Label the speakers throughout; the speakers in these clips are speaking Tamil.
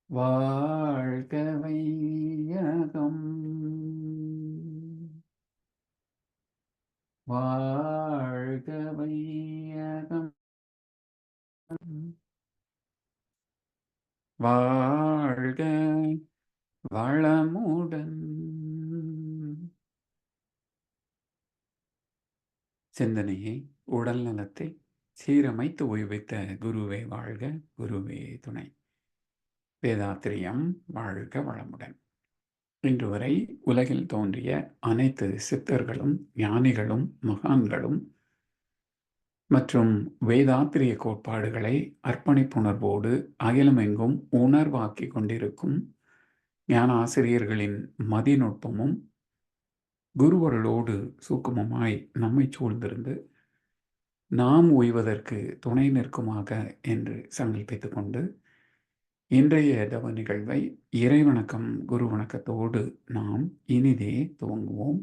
Speaker 1: வாழ்க வையகம் வாழ்க வையகம் வாழ்க வளமுடன் சிந்தனையை உடல் நலத்தை சீரமைத்து ஓய்வித்த குருவே வாழ்க, குருவே துணை. வேதாத்திரியம் வாழ்க வளமுடன். இன்று வரை உலகில் தோன்றிய அனைத்து சித்தர்களும் ஞானிகளும் மகான்களும் மற்றும் வேதாத்திரிய கோட்பாடுகளை அர்ப்பணிப்புணர்வோடு அகிலமெங்கும் உணர்வாக்கி கொண்டிருக்கும் ஞான ஆசிரியர்களின் மதிநுட்பமும் குருவருளோடு சூக்குமமாய் நம்மை சூழ்ந்திருந்து நாம் ஓய்வதற்கு துணை நிற்குமாக என்று சங்கல்பித்துக் கொண்டு இன்றைய தவ நிகழ்வை இறைவணக்கம் குரு வணக்கத்தோடு நாம் இனிதே துவங்குவோம்.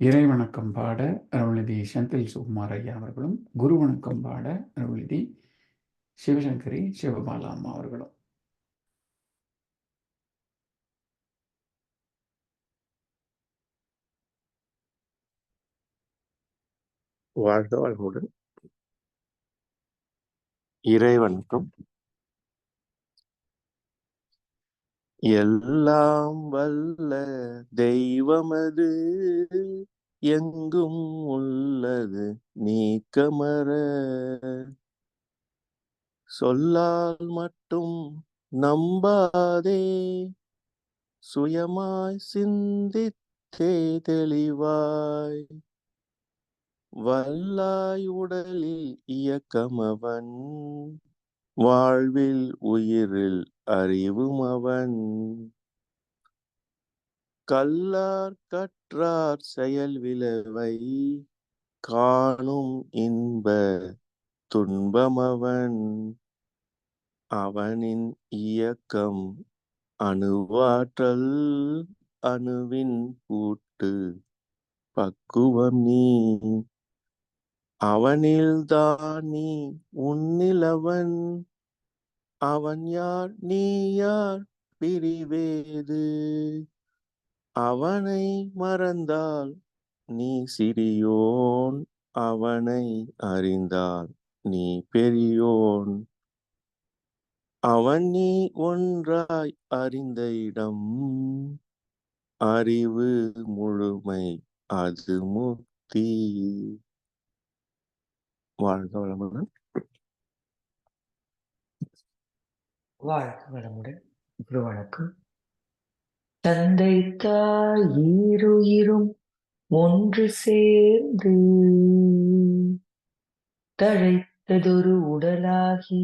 Speaker 1: இறைவணக்கம் பாட அருள்நிதி செந்தில் சுகுமார் ஐயா அவர்களும், குரு வணக்கம் பாட அருள்நிதி சிவசங்கரி சிவபாலா அம்மா அவர்களும்.
Speaker 2: வாழ்க வளமுடன். இறைவணக்கம். எல்லாம் வல்ல தெய்வமது எங்கும் உள்ளது நீக்கமற, சொல்லால் மட்டும் நம்பாதே சுயமாய் சிந்தித்தே தெளிவாய், வல்லாய் உடலில் இயக்கமவன் வாழ்வில் உயிரில் அறிவும் அவன், கல்லார் கற்றார் செயல் விளைவை காணும் இன்ப துன்பமவன், அவனின் இயக்கம் அணுவாற்றல் அணுவின் கூட்டு பக்குவம் நீ, அவனில்தான் நீ உன்னிலவன், அவன் யார் நீ யார் பிரிவேது, அவனை மறந்தால் நீ சிறியோன், அவனை அறிந்தால் நீ பெரியோன், அவன் நீ ஒன்றாய் அறிந்த இடம் அறிவு முழுமை அது முக்தி. வாழ்க வளமுடன்.
Speaker 3: வாழ்க வளமுடன். குரு வணக்கம். தந்தை தாய் ஈருயிரும் ஒன்று சேர்ந்து தழைத்ததொரு உடலாகி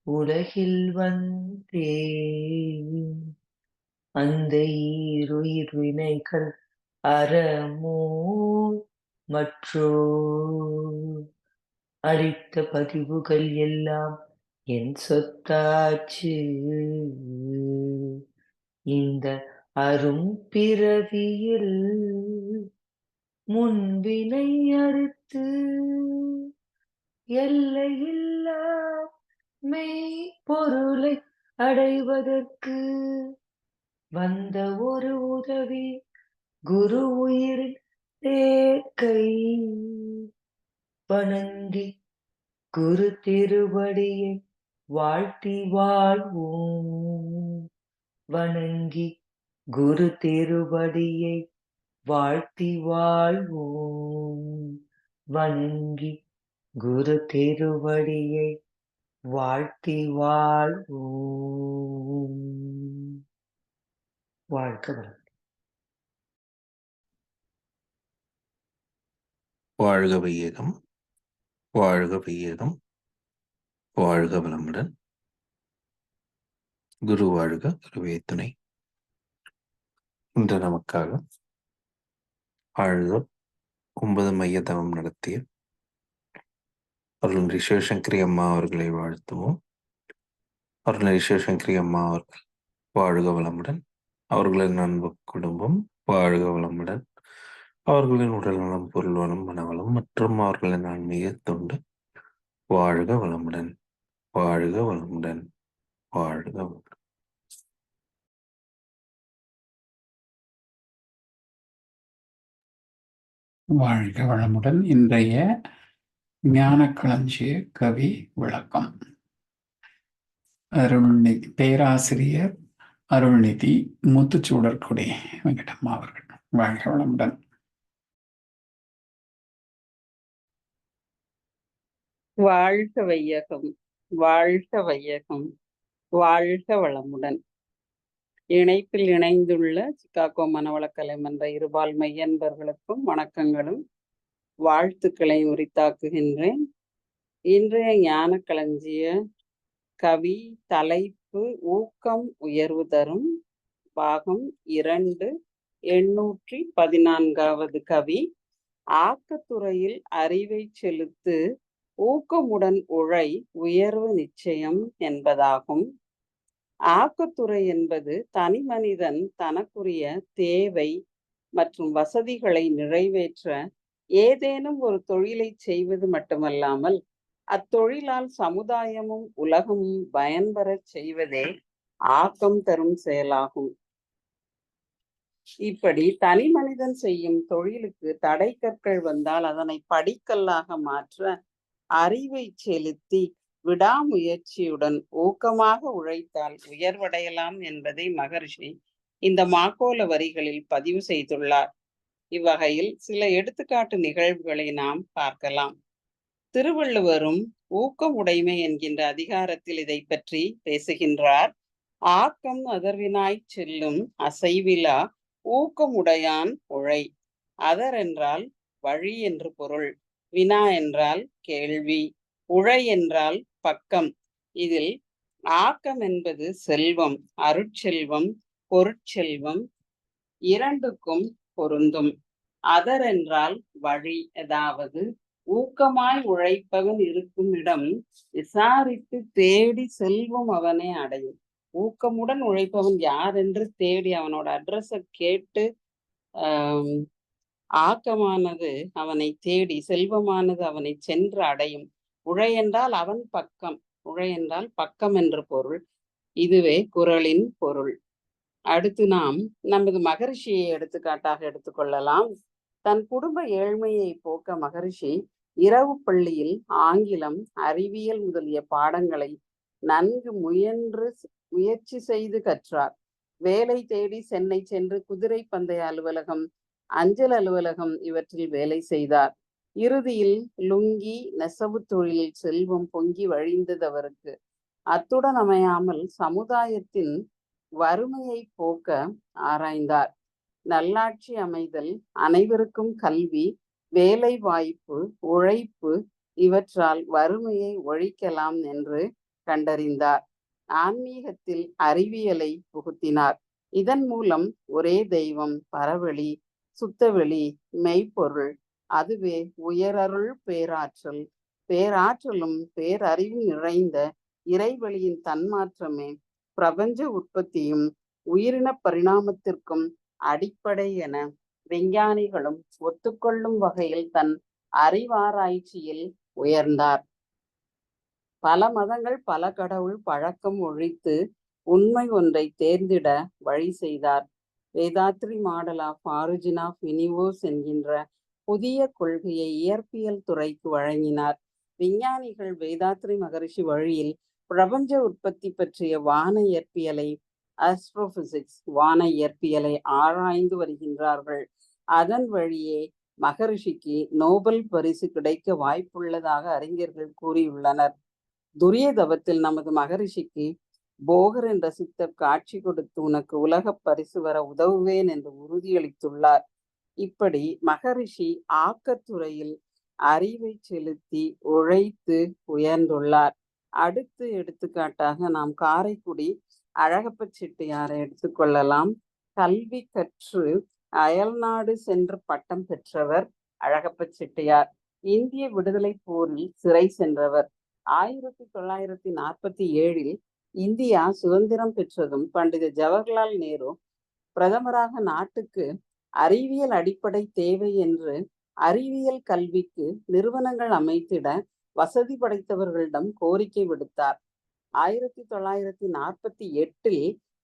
Speaker 3: உலகில் வந்தே, அந்த ஈருயிர் வினைகள் அறமோ மற்றோ அளித்த பதிவுகள் எல்லாம் என் சொத்தாச்சு, இந்த அரும் பிறவியில் முன்வினை அறுத்து எல்லையில்லா மெய் பொருளை அடைவதற்கு வந்த ஒரு உதவி குரு உயிரின் தேக்கை, வணங்கி குரு திருவடியை வாழ்த்தி வாழ்வோம், வணங்கி குரு திருவடியை வாழ்த்தி வாழ்வோம், வணங்கி குரு திருவடியை வாழ்த்தி வாழ்வோம். வாழ்க வளமுடன்.
Speaker 4: வாழ்க வையகம், வாழ்க வையகம், வாழ்க வளமுடன். குரு வாழ்க, குருவே துணை. இன்று நமக்காக ஆழ்க 9 மைய தவம் நடத்திய அருள்நிதி சிவசங்கரி அம்மா அவர்களை வாழ்த்துவோம். அருள்நிதி சிவசங்கரி அம்மா அவர்கள் வாழ்க வளமுடன். அவர்களின் அன்பு குடும்பம் வாழ்க வளமுடன். அவர்களின் உடல் நலம், பொருள் வளம், மனவளம் மற்றும் அவர்களின் ஆன்மீக தொண்டு வாழ்க வளமுடன். வாழ்க வளமுடன். வாழ்க வளமுடன்.
Speaker 1: வாழ்க வளமுடன். இன்றைய ஞானக்களஞ்சிய கவி விளக்கம். அருள்நிதி பேராசிரியர் அருள்நிதி முத்துச்சூடர்குடி வெங்கடம்மா அவர்கள். வாழ்க வளமுடன்.
Speaker 5: வாழ்க வையகம், வாழ்க வையகம், வாழ்க வளமுடன். இணைப்பில் இணைந்துள்ள சிகாகோ மனவளக்கலை மன்ற இருபால் மையன்பர்களுக்கும் வணக்கங்களும் வாழ்த்துக்களை உரித்தாக்குகின்றேன். இன்றைய ஞான களஞ்சிய கவி தலைப்பு ஊக்கம் உயர்வு தரும், பாகம் 2, 814வது கவி. ஆக்கத்துறையில் அறிவை செலுத்து, ஊக்கமுடன் உழை, உயர்வு நிச்சயம் என்பதாகும். ஆக்கத்துறை என்பது தனி மனிதன் தனக்குரிய தேவை மற்றும் வசதிகளை நிறைவேற்ற ஏதேனும் ஒரு தொழிலை செய்வது மட்டுமல்லாமல் அத்தொழிலால் சமுதாயமும் உலகமும் பயன்பெறச் செய்வதே ஆக்கம் தரும் செயலாகும். இப்படி தனி மனிதன் செய்யும் தொழிலுக்கு தடை கற்கள் வந்தால் அதனை படிக்கல்லாக மாற்ற அறிவை செலுத்தி விடாமுயற்சியுடன் ஊக்கமாக உழைத்தால் உயர்வடையலாம் என்பதை மகரிஷி இந்த மாக்கோல வரிகளில் பதிவு செய்துள்ளார். இவ்வகையில் சில எடுத்துக்காட்டு நிகழ்வுகளை நாம் பார்க்கலாம். திருவள்ளுவரும் ஊக்கமுடைமை என்கின்ற அதிகாரத்தில் இதை பற்றி பேசுகின்றார். ஆக்கம் அதர்வினாய் செல்லும் அசைவிலா ஊக்கமுடையான் உழை. அதர் என்றால் வழி என்று பொருள், வினா என்றால் கேள்வி, உழை என்றால் பக்கம். இதில் ஆக்கம் என்பது செல்வம், அருட்செல்வம், பொருட்செல்வம் இரண்டுக்கும் பொருந்தும். அதர் என்றால் வழி, அதாவது ஊக்கமாய் உழைப்பவன் இருக்கும் இடம் விசாரித்து தேடி செல்வம் அவனே அடையும். ஊக்கமுடன் உழைப்பவன் யார் என்று தேடி அவனோட அட்ரஸை கேட்டு ஆக்கமானது அவனை தேடி, செல்வமானது அவனை சென்று அடையும். உழை என்றால் அவன் பக்கம், உழை என்றால் பக்கம் என்று பொருள். இதுவே குறளின் பொருள். அடுத்து நாம் நமது மகரிஷியை எடுத்துக்காட்டாக எடுத்துக்கொள்ளலாம். தன் குடும்ப ஏழ்மையை போக்க மகரிஷி இரவு பள்ளியில் ஆங்கிலம், அறிவியல் முதலிய பாடங்களை நன்கு முயற்சி செய்து கற்றார். வேலை தேடி சென்னை சென்று குதிரை பந்தய அலுவலகம், அஞ்சல் அலுவலகம் இவற்றில் வேலை செய்தார். இறுதியில் லுங்கி நெசவு தொழிலில் செல்வம் பொங்கி வழிந்தது அவருக்கு. அத்துடன் அமையாமல் சமுதாயத்தின் வறுமையை போக்க ஆராய்ந்தார். நல்லாட்சி அமைதல், அனைவருக்கும் கல்வி, வேலை வாய்ப்பு, உழைப்பு இவற்றால் வறுமையை ஒழிக்கலாம் என்று கண்டறிந்தார். ஆன்மீகத்தில் அறிவியலை புகுத்தினார். இதன் மூலம் ஒரே தெய்வம், பரவெளி, சுத்தவெளி, மெய்ப்பொருள், அதுவே உயரருள் பேராற்றல், பேராற்றலும் பேரறிவு நிறைந்த இறைவெளியின் தன்மாற்றமே பிரபஞ்ச உற்பத்தியும் உயிரின பரிணாமத்திற்கும் அடிப்படை என விஞ்ஞானிகளும் ஒத்துக்கொள்ளும் வகையில் தன் அறிவாராய்ச்சியில் உயர்ந்தார். பல மதங்கள், பல கடவுள் பழக்கம் ஒழித்து உண்மை ஒன்றை தேர்ந்திட வழி செய்தார். Vethathiri model of origin of universe என்கின்ற புதிய கொள்கையை இயற்பியல் துறைக்கு வழங்கினார். விஞ்ஞானிகள் வேதாத்ரி மகரிஷி வழியில் பிரபஞ்ச உற்பத்தி பற்றிய வான இயற்பியலை, ஆஸ்ட்ரோபிசிக்ஸ் வான இயற்பியலை ஆராய்ந்து வருகின்றார்கள். அதன் வழியே மகரிஷிக்கு நோபல் பரிசு கிடைக்க வாய்ப்புள்ளதாக அறிஞர்கள் கூறியுள்ளனர். துரிய தவத்தில் நமது மகரிஷிக்கு போகர் என்ற சித்தர் காட்சி கொடுத்து உனக்கு உலக பரிசு வர உதவுவேன் என்று உறுதியளித்துள்ளார். இப்படி மகரிஷி ஆக்கத்துறையில் அறிவை செலுத்தி உழைத்து உயர்ந்துள்ளார். அடுத்து எடுத்துக்காட்டாக நாம் காரைக்குடி அழகப்ப செட்டியாரை எடுத்துக்கொள்ளலாம். கல்வி கற்று அயல்நாடு சென்று பட்டம் பெற்றவர் அழகப்ப செட்டியார். இந்திய விடுதலை போரில் சிறை சென்றவர். 1947 இந்தியா சுதந்திரம் பெற்றதும் பண்டித ஜவஹர்லால் நேரு பிரதமராக நாட்டுக்கு அறிவியல் அடிப்படை தேவை என்று அறிவியல் கல்விக்கு நிறுவனங்கள் அமைத்திட வசதி படைத்தவர்களிடம் கோரிக்கை விடுத்தார். 1948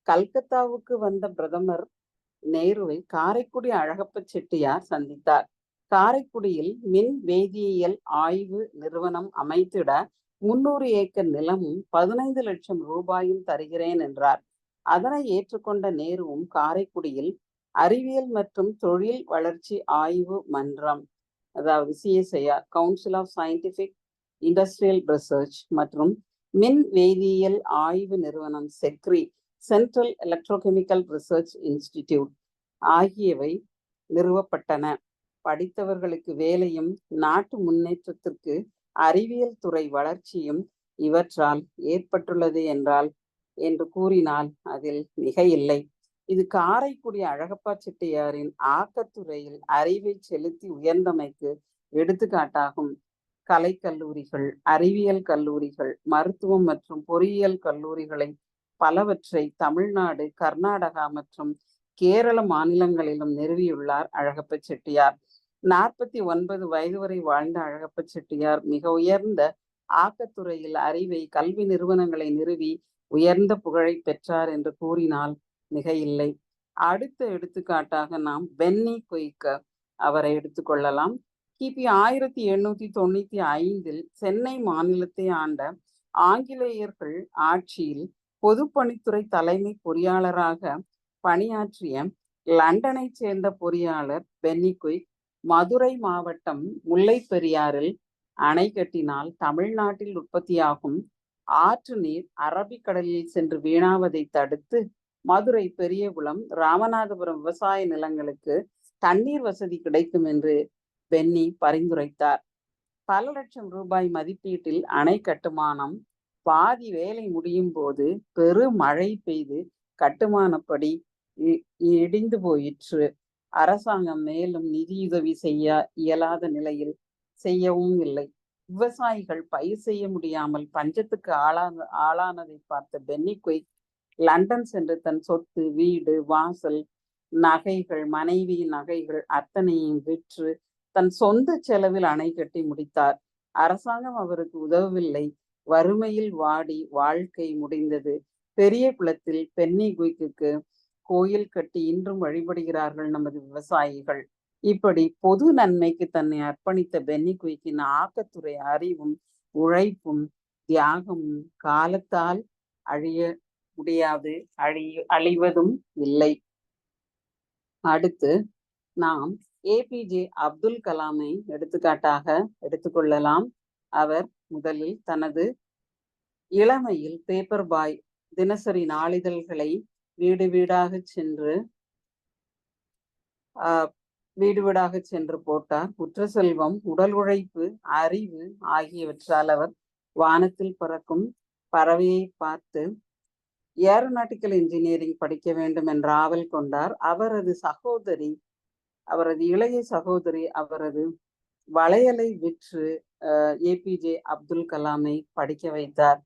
Speaker 5: கல்கத்தாவுக்கு வந்த பிரதமர் நேருவை காரைக்குடி அழகப்ப செட்டியார் சந்தித்தார். காரைக்குடியில் மின் வேதியியல் ஆய்வு நிறுவனம் அமைத்திட 300 ஏக்கர் நிலமும் 15 லட்சம் ரூபாயும் தருகிறேன் என்றார். அதனை ஏற்றுக்கொண்ட நேருவும் காரைக்குடியில் அறிவியல் மற்றும் தொழில் வளர்ச்சி ஆய்வு மன்றம், அதாவது CSIR, council of scientific industrial research, மற்றும் மின் வேதியியல் ஆய்வு நிறுவனம் CECRI, central electrochemical research institute ஆகியவை நிறுவப்பட்டன. படித்தவர்களுக்கு வேலையும் நாட்டு முன்னேற்றத்திற்கு அறிவியல் துறை வளர்ச்சியும் இவற்றால் ஏற்பட்டுள்ளது என்று கூறினால் அதில் மிகையில்லை. இது காரைக்குடி அழகப்பா செட்டியாரின் ஆக்கத்துறையில் அறிவை செலுத்தி உயர்ந்தமைக்கு எடுத்துக்காட்டாகும். கலைக்கல்லூரிகள், அறிவியல் கல்லூரிகள், மருத்துவம் மற்றும் பொறியியல் கல்லூரிகளை பலவற்றை தமிழ்நாடு, கர்நாடகா மற்றும் கேரள மாநிலங்களிலும் நிறுவியுள்ளார் அழகப்ப செட்டியார். 49 வயது வரை வாழ்ந்த அழகப்ப செட்டியார் மிக உயர்ந்த ஆக்கத்துறையில் அறிவை கல்வி நிறுவனங்களை நிறுவி உயர்ந்த புகழை பெற்றார் என்று கூறினால் மிகையில்லை. அடுத்த எடுத்துக்காட்டாக நாம் பென்னி குயிக் அவரை எடுத்துக்கொள்ளலாம். கிபி 1895 சென்னை மாநிலத்தை ஆண்ட ஆங்கிலேயர்கள் ஆட்சியில் பொதுப்பணித்துறை தலைமை பொறியாளராக பணியாற்றிய லண்டனை சேர்ந்த பொறியாளர் பென்னி குயிக் மதுரை மாவட்டம் முல்லை பெரியாறில் அணை கட்டினால் தமிழ்நாட்டில் உற்பத்தியாகும் ஆற்று நீர் அரபிக்கடலில் சென்று வீணாவதை தடுத்து மதுரை, பெரியகுளம், ராமநாதபுரம் விவசாய நிலங்களுக்கு தண்ணீர் வசதி கிடைக்கும் என்று பென்னி பரிந்துரைத்தார். பல லட்சம் ரூபாய் மதிப்பீட்டில் அணை கட்டுமானம் பாதி வேலை முடியும் போது பெருமழை பெய்து கட்டுமானப்படி இடிந்து போயிற்று. அரசாங்கம் மேலும் நிதியுதவி செய்ய இயலாத நிலையில் செய்யவும் இல்லை. விவசாயிகள் பயிர் செய்ய முடியாமல் பஞ்சத்துக்கு ஆளானதை பார்த்த பென்னி குயிக் லண்டன் சென்று தன் சொத்து, வீடு, வாசல், நகைகள், மனைவியின் நகைகள் அத்தனையும் விற்று தன் சொந்த செலவில் அணை கட்டி முடித்தார். அரசாங்கம் அவருக்கு உதவவில்லை. வறுமையில் வாடி வாழ்க்கை முடிந்தது. பெரிய குளத்தில் பென்னி குயிக்கு கோயில் கட்டி இன்றும் வழிபடுகிறார்கள் நமது விவசாயிகள். இப்படி பொது நன்மைக்கு தன்னை அர்ப்பணித்த பென்னி குயிக்கின் ஆக்கத்துறை அறிவும் உழைப்பும் தியாகமும் காலத்தால் அழிய முடியாது, அழிவதும் இல்லை. அடுத்து நாம் APJ அப்துல் கலாமை எடுத்துக்காட்டாக எடுத்துக்கொள்ளலாம். அவர் முதலில் தனது இளமையில் பேப்பர் பாய் தினசரி நாளிதழ்களை வீடு வீடாக சென்று போட்டார். உற்ற செல்வம், உடல் உழைப்பு, அறிவு ஆகியவற்றால் அவர் வானத்தில் பறக்கும் பறவையை பார்த்து ஏரோநாட்டிக்கல் இன்ஜினியரிங் படிக்க வேண்டும் என்ற ஆவல் கொண்டார். அவரது இளைய சகோதரி அவரது வளையலை விற்று APJ அப்துல் கலாமை படிக்க வைத்தார்.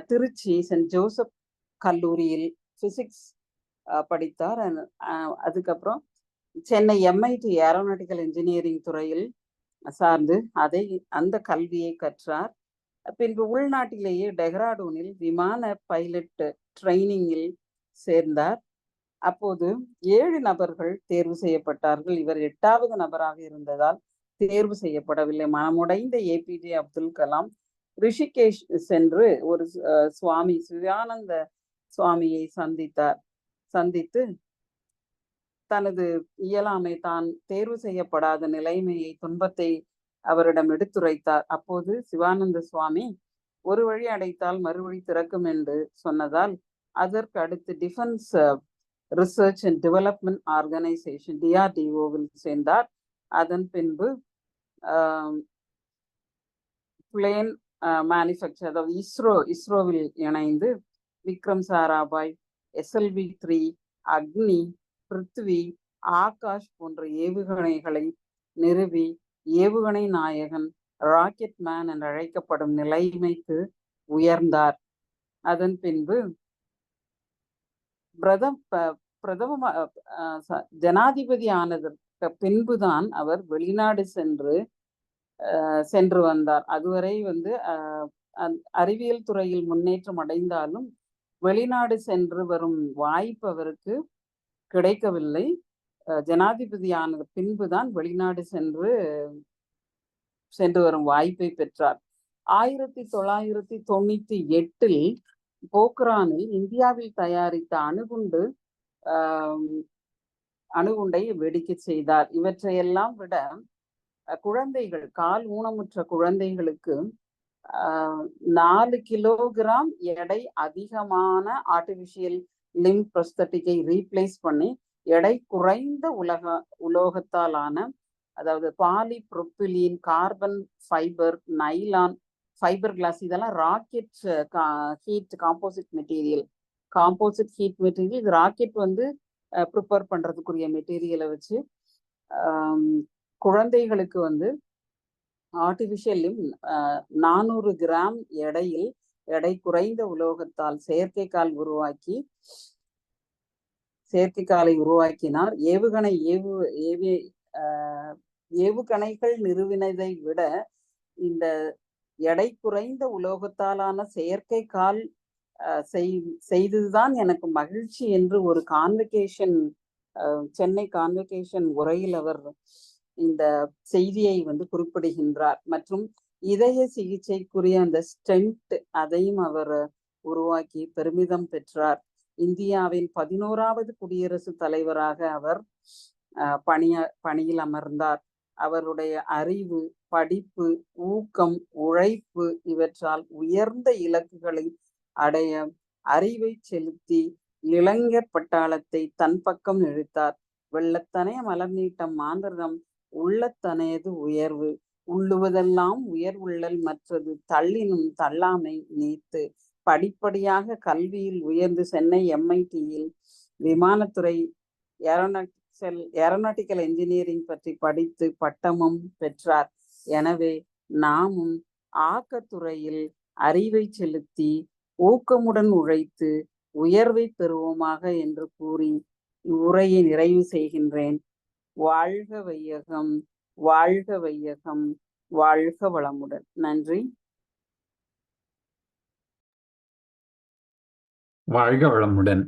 Speaker 5: திருச்சி சென்ட் ஜோசப் கல்லூரியில் பிசிக்ஸ் படித்தார். அதுக்கப்புறம் சென்னை MIT ஏரோநாட்டிக்கல் இன்ஜினியரிங் துறையில் சார்ந்து அந்த கல்வியை கற்றார். பின்பு உள்நாட்டிலேயே டெஹ்ராடூனில் விமான பைலட் ட்ரைனிங்கில் சேர்ந்தார். அப்போது 7 நபர்கள் தேர்வு செய்யப்பட்டார்கள். இவர் 8வது நபராக இருந்ததால் தேர்வு செய்யப்படவில்லை. மனமுடைந்த APJ அப்துல் கலாம் ரிஷிகேஷ் சென்று ஒரு சுவாமி சிவானந்த சுவாமியை சந்தித்து தனது இயலாமை, தான் தேர்வு செய்யப்படாத நிலைமையை, துன்பத்தை அவரிடம் எடுத்துரைத்தார். அப்போது சிவானந்த சுவாமி ஒரு வழி அடைத்தால் மறுவழி திறக்கும் என்று சொன்னதால் அதற்கு அடுத்து defence research and development organisation DRDOவில் சேர்ந்தார். அதன் பின்பு பிளேன் மேனுஃபேக்சர், அதாவது இஸ்ரோவில் இணைந்து விக்ரம் சாராபாய், SLV-3, அக்னி, பிருத்வி, ஆகாஷ் போன்ற ஏவுகணைகளை நிறுவி ஏவுகணை நாயகன், ராக்கெட் மேன் என்று அழைக்கப்படும் நிலைமைக்கு உயர்ந்தார். அதன் பின்பு ஜனாதிபதி ஆனதற்கு பின்புதான் அவர் வெளிநாடு சென்று சென்று வந்தார். அதுவரை வந்து அறிவியல் துறையில் முன்னேற்றம் அடைந்தாலும் வெளிநாடு சென்று வரும் வாய்ப்பு அவருக்கு கிடைக்கவில்லை. ஜனாதிபதியானது பின்புதான் வெளிநாடு சென்று வரும் வாய்ப்பை பெற்றார். 1998 போக்ரானில் இந்தியாவில் தயாரித்த அணுகுண்டை வெடிக்க செய்தார். இவற்றையெல்லாம் விட குழந்தைகள், கால் ஊனமுற்ற குழந்தைகளுக்கு 4 கிலோகிராம் எடை அதிகமான ஆர்டிபிஷியல் லிம் ப்ரொஸ்தட்டிக்கை ரீப்ளேஸ் பண்ணி எடை குறைந்த உலோகத்தாலான, அதாவது polypropylene, carbon fibre, nylon, fibre class, இதெல்லாம் ராக்கெட் ஹீட் காம்போசிட் மெட்டீரியல். இது ராக்கெட் வந்து ப்ரிப்பேர் பண்றதுக்குரிய மெட்டீரியலை வச்சு குழந்தைகளுக்கு வந்து ஆர்டிபிஷியல் லிம் 400 கிராம் எடை குறைந்த உலோகத்தால் செயற்கைக்காலை உருவாக்கினார். ஏவுகணைகள் நிறுவினதை விட இந்த எடை குறைந்த உலோகத்தாலான செயற்கைக்கால் செய்ததுதான் எனக்கு மகிழ்ச்சி என்று ஒரு சென்னை கான்வெகேஷன் உரையில் அவர் இந்த செய்தியை வந்து குறிப்பிடுகின்றார். மற்றும் இதய சிகிச்சைக்குரிய அந்த ஸ்டென்ட், அதையும் அவர் உருவாக்கி பெருமிதம் பெற்றார். இந்தியாவின் 11வது குடியரசுத் தலைவராக அவர் பணியில் அமர்ந்தார். அவருடைய அறிவு, படிப்பு, ஊக்கம், உழைப்பு இவற்றால் உயர்ந்த இலக்குகளை அடைய அறிவை செலுத்தி இளைஞர் பட்டாளத்தை தன் பக்கம் இழுத்தார். வெள்ளத்தனைய மலர் நீட்டம் மாந்தர்தம் உள்ளத்தனையது உயர்வு, உள்ளுவதெல்லாம் உயர் உள்ளல் மற்றது தள்ளினும் தள்ளாமை நீத்து. படிப்படியாக கல்வியில் உயர்ந்து சென்னை MITயில் விமானத்துறை ஏரோநாட்டிக்கல் என்ஜினியரிங் பற்றி படித்து பட்டமும் பெற்றார். எனவே நாமும் ஆக்கத்துறையில் அறிவை செலுத்தி ஊக்கமுடன் உழைத்து உயர்வை பெறுவோமாக என்று கூறி உரையை நிறைவு செய்கின்றேன். வாழ்க வையகம், வாழ்க வையகம், வாழ்க வளமுடன். நன்றி.
Speaker 1: வாழ்க வளமுடன்.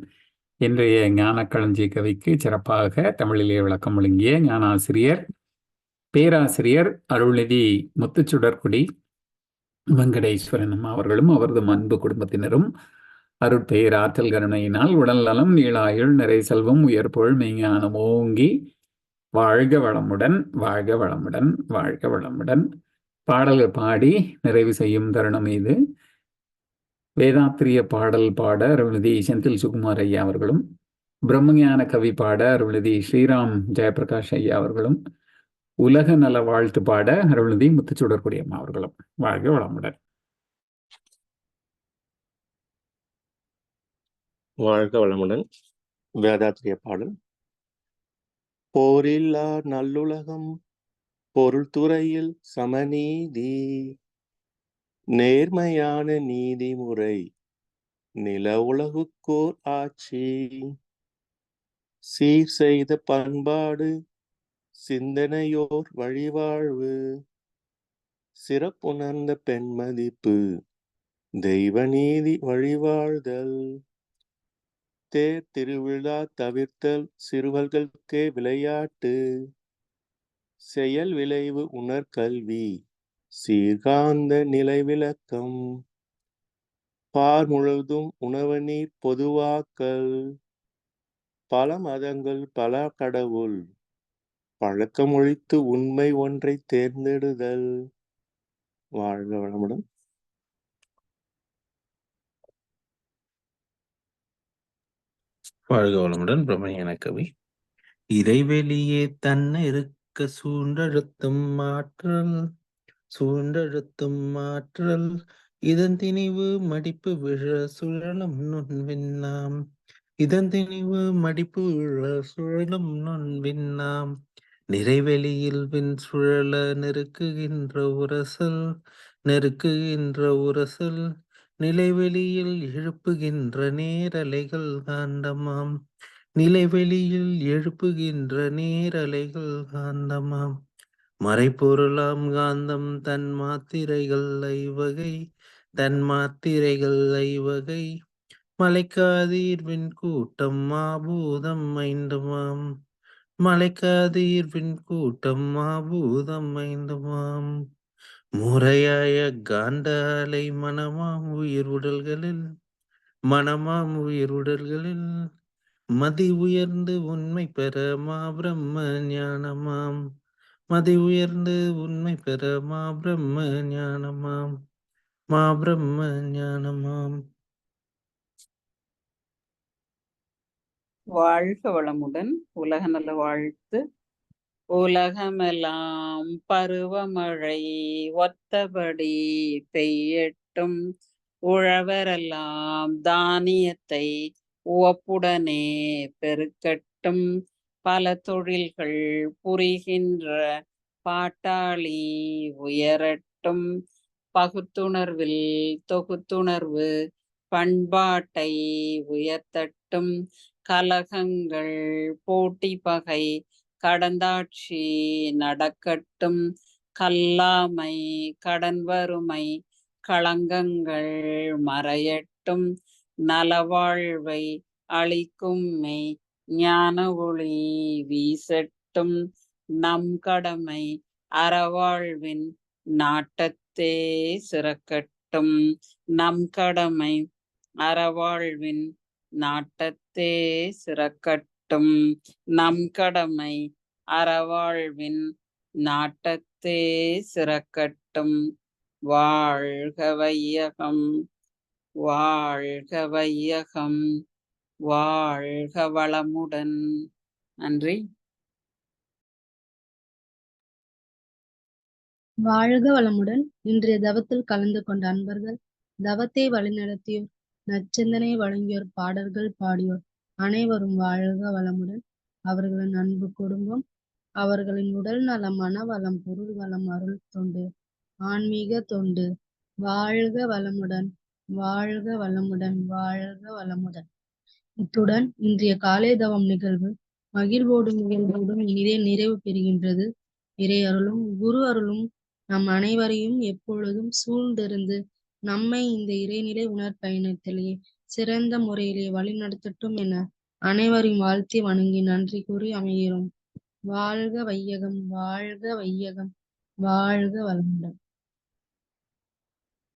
Speaker 1: இன்றைய ஞான களஞ்சிய கவிக்கு சிறப்பாக தமிழிலே விளக்கம் வழங்கிய ஞானாசிரியர் பேராசிரியர் அருள்நிதி முத்துச்சுடர்குடி வெங்கடேஸ்வரன் அம்மா அவர்களும் அவரது அன்பு குடும்பத்தினரும் அருட்பெயர் ஆற்றல் கருணையினால் உடல் நலம், நீளாயுள், நிறை செல்வம், உயர்புகழ், மெய்ஞானம் ஓங்கி வாழ்க வளமுடன், வாழ்க வளமுடன், வாழ்க வளமுடன். பாடல்கள் பாடி நிறைவு செய்யும் தருணம் இது. வேதாத்திரிய பாடல் பாட அருள்நிதி செந்தில் சுகுமார் ஐயா அவர்களும், பிரம்மஞான கவி பாட அருள்நிதி ஸ்ரீராம் ஜெயபிரகாஷ் ஐயா அவர்களும், உலக நல வாழ்த்து பாட அருள்நிதி முத்துச்சுடர்குடி அம்மா அவர்களும். வாழ்க வளமுடன்.
Speaker 2: வாழ்க வளமுடன். வேதாத்திரிய பாடல். போரில்லா நல்லுலகம், பொருள் துறையில் சமநீதி, நேர்மையான நீதிமுறை, நில உலகுக்கோர் ஆட்சி, சீர் செய்த பண்பாடு, சிந்தனையோர் வழிவாழ்வு, சிறப்புணர்ந்த பெண்மதிப்பு, தெய்வ நீதி வழிவாழ்தல், தேர் திருவிழா தவிர்த்தல், சிறுவர்களுக்கே விளையாட்டு, செயல் விளைவு உணர்கல்வி, சீர்காந்த நிலை விளக்கம், பார் முழுவதும் உணவு நீர் பொதுவாக்கல், பல மதங்கள் பல கடவுள், பழக்கமொழித்து உண்மை ஒன்றை தேர்ந்தெடுதல். வாழ்க வளமுடன்.
Speaker 4: வாழ்க வளமுடன். பிரம்மஞான கவி. இறைவெளியே தன்னை இருக்க சூண்டழுத்தும் மாற்றல், இதன் திணிவு மடிப்பு விழ சுழலும் நுண்விண்ணாம், நிறைவெளியில் விண் சுழல நெருக்குகின்ற உரசல், நிலைவெளியில் எழுப்புகின்ற நேரலைகள் காந்தமாம், மறைப்பொருளாம் காந்தம் தன் மாத்திரைகள் ஐவகை மலைக்காதீர்வின் கூட்டம் மாபூதம் ஐந்துமாம் முறையாய காந்த அலை மனமாம் உயிர் உடல்களில் மதி உயர்ந்து உண்மை பெற பிரம்ம ஞானமாம் பிரம்ம ஞானமாம்.
Speaker 5: வாழ்க வளமுடன். உலக நல வாழ்த்து. உலகமெல்லாம் பருவமழை ஒத்தபடி பெய்யட்டும். உழவரெல்லாம் தானியத்தை உவப்புடனே பெருக்கட்டும். பல தொழில்கள் புரிகின்ற பாட்டாளி உயரட்டும். பகுத்துணர்வில் தொகுத்துணர்வு பண்பாட்டை உயர்த்தட்டும். கலகங்கள் போட்டி பகை கடந்தாட்சி நடக்கட்டும். கல்லாமை கடன் வறுமை களங்கங்கள் மறையட்டும். நலவாழ்வை அளிக்கும் மெய் ஞான ஒளி வீசட்டும். நம் கடமை அறவாழ்வின் நாட்டத்தே சிறக்கட்டும். நம் கடமை அறவாழ்வின் நாட்டத்தே சிறக்கட்டும். நம் கடமை அறவாழ்வின் நாட்டத்தே சிறக்கட்டும். வாழ்க வையகம், வாழ்க வையகம், வாழ்க வளமுடன். நன்றி.
Speaker 6: வாழ்க வளமுடன். இன்றைய தவத்தில் கலந்து கொண்ட அன்பர்கள், தவத்தை வழிநடத்தியோர், நற்சிந்தனை வழங்கியோர், பாடல்கள் பாடியோர் அனைவரும் வாழ்க வளமுடன். அவர்களின் அன்பு குடும்பம், அவர்களின் உடல் நலம், மனவளம், பொருள் வளம், அருள் தொண்டு, ஆன்மீக தொண்டு வாழ்க வளமுடன், வாழ்க வளமுடன், வாழ்க வளமுடன். இத்துடன் இன்றைய காலை தவம் நிகழ்வு மகிழ்வோடும் இனிதே நிறைவு பெறுகின்றது. இறை அருளும் குரு அருளும் நம் அனைவரையும் எப்பொழுதும் சூழ்ந்திருந்து நம்மை இந்த இறைநிலை உணர்பயணத்திலேயே சிறந்த முறையிலே வழிநடத்தட்டும் என அனைவரையும் வாழ்த்தி வணங்கி நன்றி கூறி அமைகிறோம். வாழ்க வையகம், வாழ்க வையகம், வாழ்க வளமுடன்.